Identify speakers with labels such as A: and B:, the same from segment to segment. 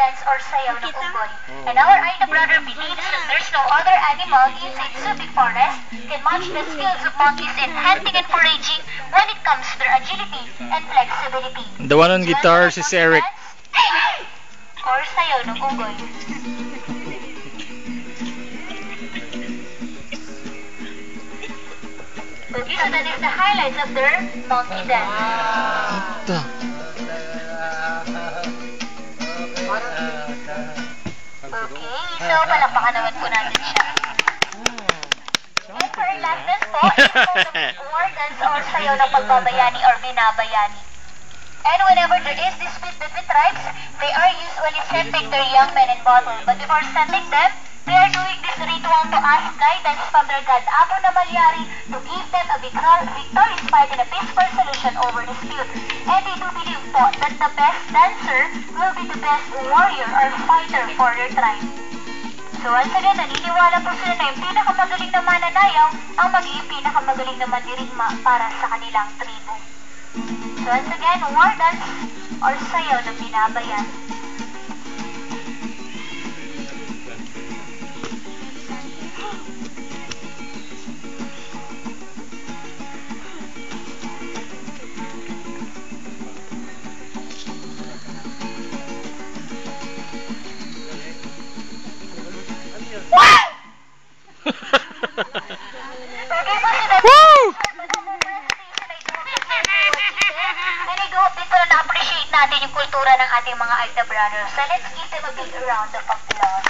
A: dance or sayaw ng unggoy. And our Aida brother believes that there's no other animal inside Subic Forest can match the skills of monkeys in hunting and foraging when it comes to their agility and flexibility.
B: The one on guitar is Eric.
A: Or sayaw ng unggoy. Okay, so that is the highlights of their monkey dance. Okay, so palakpakan naman po natin siya. And for our last dance po, is war dance or sayaw ng pagbabayani or binabayani. And whenever there is dispute between tribes, they are usually sending their young men in battle. But before sending them, they are doing this ritual to ask guidance from their god Abu Namalyari to give them a victorious fight and a peaceful solution over dispute. And they do believe po that the best dancer will be the best warrior or fighter for their tribe. So once again, naniniwala po sila na yung pinakamagaling na mananayaw ang magiging pinakamagaling na mandirigma para sa kanilang tribo. So once again, war dance or sayaw na binabayan. Na-appreciate natin yung kultura ng ating mga Aida brothers. So let's give them a big round of applause.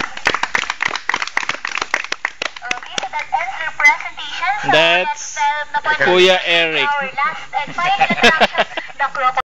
A: Okay, so that ends their presentation. So
B: That's
A: let's
B: Kuya Eric.
A: our last and final attraction, the crocodile.